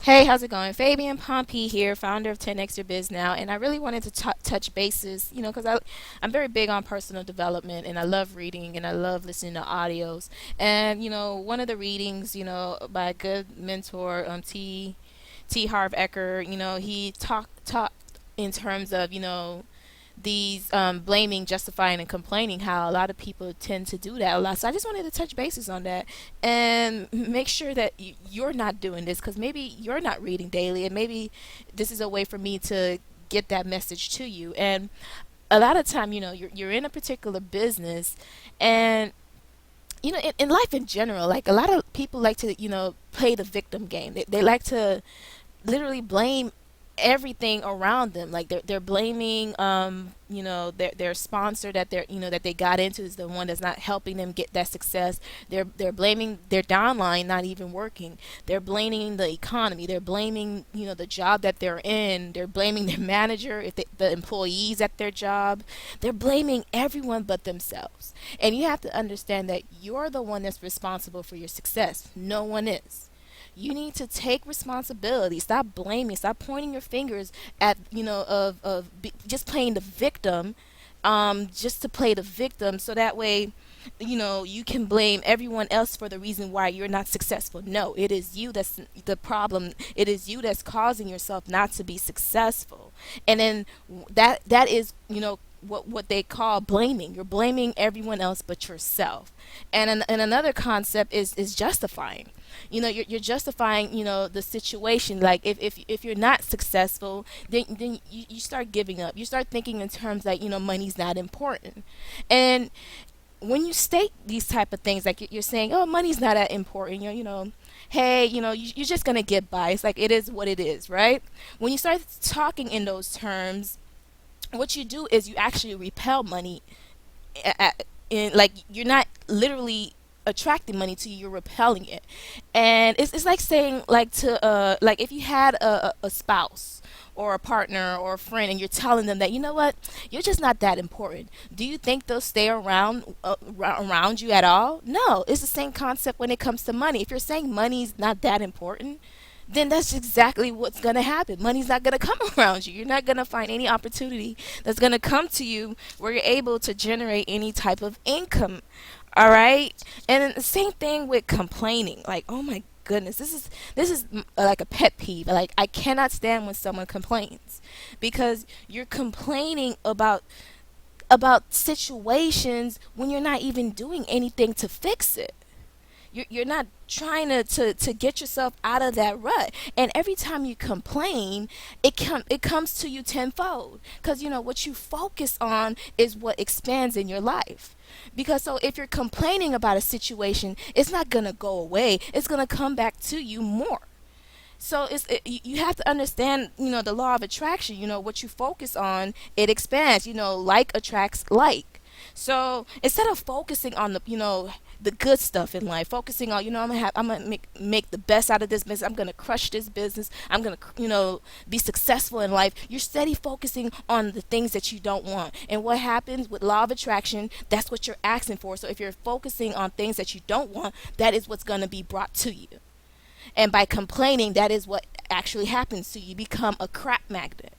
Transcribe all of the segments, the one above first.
Hey, how's it going? Fabian Pompey here, founder of 10x Your Biz Now, and I really wanted to touch bases, because I'm very big on personal development, and I love reading, and I love listening to audios. And one of the readings, by a good mentor, T. Harv Eker, he talked in terms of these blaming, justifying, and complaining, how a lot of people tend to do that a lot. So I just wanted to touch bases on that and make sure that you're not doing this, because maybe you're not reading daily, and maybe this is a way for me to get that message to you. And a lot of time, you're in a particular business, and in life in general, like a lot of people like to play the victim game. They like to literally blame everything around them. Like they're blaming their sponsor that that they got into is the one that's not helping them get that success. They're blaming their downline not even working. They're blaming the economy. They're blaming the job that they're in. They're blaming their manager, if the employees at their job. They're blaming everyone but themselves. And you have to understand that you're the one that's responsible for your success. No one is. You need to take responsibility. Stop blaming. Stop pointing your fingers at just playing the victim, just to play the victim, so that way, you can blame everyone else for the reason why you're not successful. No, it is you that's the problem. It is you that's causing yourself not to be successful. And then that is what they call blaming. You're blaming everyone else but yourself. And another concept is justifying. You're justifying the situation. Like if you're not successful, then you start giving up. You start thinking in terms like money's not important. And when you state these type of things, like you're saying, oh, money's not that important, hey, you're just gonna get by. It's like, it is what it is, right? When you start talking in those terms, what you do is you actually repel money. Like, you're not literally attracting money to you, you're repelling it. And it's like saying, like, to like, if you had a spouse or a partner or a friend, and you're telling them that, what, you're just not that important. Do you think they'll stay around you at all? No. It's the same concept when it comes to money. If you're saying money's not that important, then that's exactly what's going to happen. Money's not going to come around you. You're not going to find any opportunity that's going to come to you where you're able to generate any type of income. All right? And then the same thing with complaining. Like, oh my goodness, this is like a pet peeve. Like, I cannot stand when someone complains, because you're complaining about situations when you're not even doing anything to fix it. You're not trying to get yourself out of that rut. And every time you complain, it comes to you tenfold, because what you focus on is what expands in your life. Because so if you're complaining about a situation, it's not going to go away. It's going to come back to you more. So you have to understand, the law of attraction. What you focus on, it expands. Like attracts like. So instead of focusing on the good stuff in life, focusing on, I'm gonna make the best out of this business. I'm gonna crush this business. I'm gonna be successful in life. You're steady focusing on the things that you don't want. And what happens with law of attraction? That's what you're asking for. So if you're focusing on things that you don't want, that is what's gonna be brought to you. And by complaining, that is what actually happens to you. You become a crap magnet.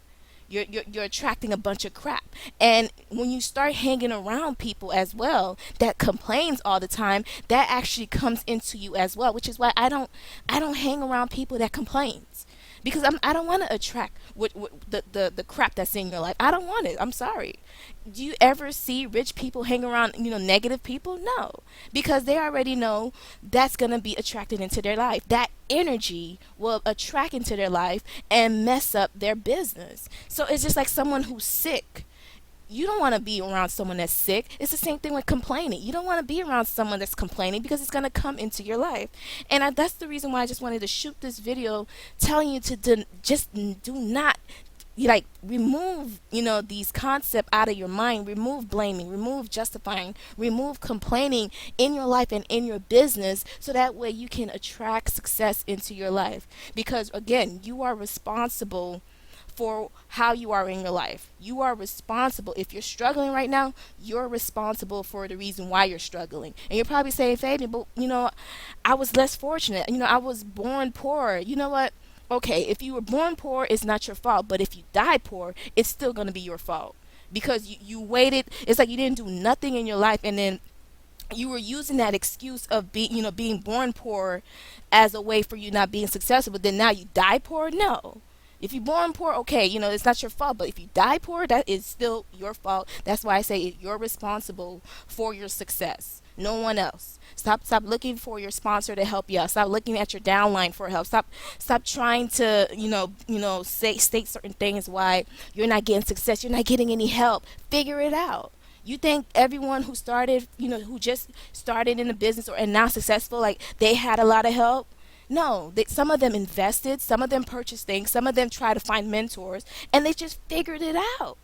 You're attracting a bunch of crap. And when you start hanging around people as well that complains all the time, that actually comes into you as well, which is why I don't hang around people that complains, because I don't want to attract the crap that's in your life. I don't want it. I'm sorry. Do you ever see rich people hang around negative people? No, because they already know that's going to be attracted into their life. That energy will attract into their life and mess up their business. So it's just like someone who's sick. You don't want to be around someone that's sick. It's the same thing with complaining. You don't want to be around someone that's complaining, because it's going to come into your life. And that's the reason why I just wanted to shoot this video telling you to just do not, like, remove these concepts out of your mind. Remove blaming, remove justifying, remove complaining in your life and in your business, so that way you can attract success into your life. Because again, you are responsible for how you are in your life. You are responsible. If you're struggling right now, you're responsible for the reason why you're struggling. And you're probably saying, Fabian, but I was less fortunate. I was born poor. You know what? Okay, if you were born poor, it's not your fault. But if you die poor, it's still going to be your fault because you waited. It's like you didn't do nothing in your life, and then you were using that excuse of being born poor as a way for you not being successful. But then now you die poor. No. If you're born poor, okay, it's not your fault. But if you die poor, that is still your fault. That's why I say you're responsible for your success. No one else. Stop looking for your sponsor to help you out. Stop looking at your downline for help. Stop trying to, say state certain things why you're not getting success. You're not getting any help. Figure it out. You think everyone who started, who just started in the business or and now successful, like they had a lot of help? No, some of them invested, some of them purchased things, some of them try to find mentors, and they just figured it out.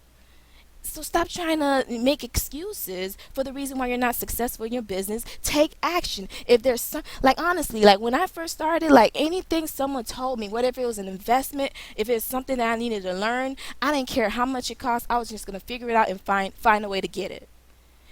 So stop trying to make excuses for the reason why you're not successful in your business. Take action. If there's some, like honestly, like when I first started, like anything someone told me, whatever it was an investment, if it's something that I needed to learn, I didn't care how much it cost. I was just gonna figure it out and find a way to get it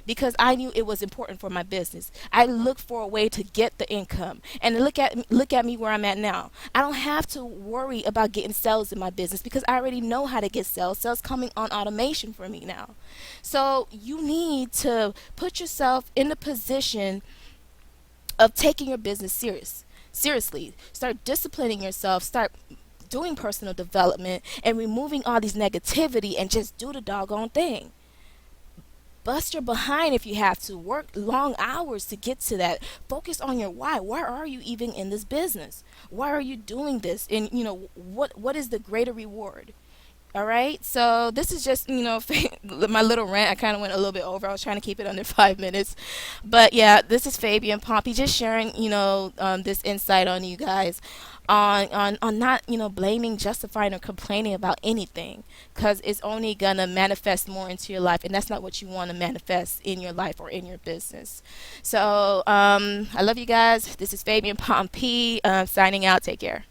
because I knew it was important for my business. I looked for a way to get the income. And look at me where I'm at now. I don't have to worry about getting sales in my business because I already know how to get sales. Sales coming on automation for me now. So you need to put yourself in the position of taking your business seriously. Start disciplining yourself. Start doing personal development and removing all these negativity and just do the doggone thing. Bust your behind if you have to. Work long hours to get to that. Focus on your why. Why are you even in this business? Why are you doing this? And what is the greater reward? All right. So this is just my little rant. I kind of went a little bit over. I was trying to keep it under 5 minutes, but yeah, this is Fabian Pompey just sharing this insight on you guys on not blaming, justifying, or complaining about anything because it's only gonna manifest more into your life, and that's not what you want to manifest in your life or in your business. So I love you guys. This is Fabian Pompey signing out. Take care.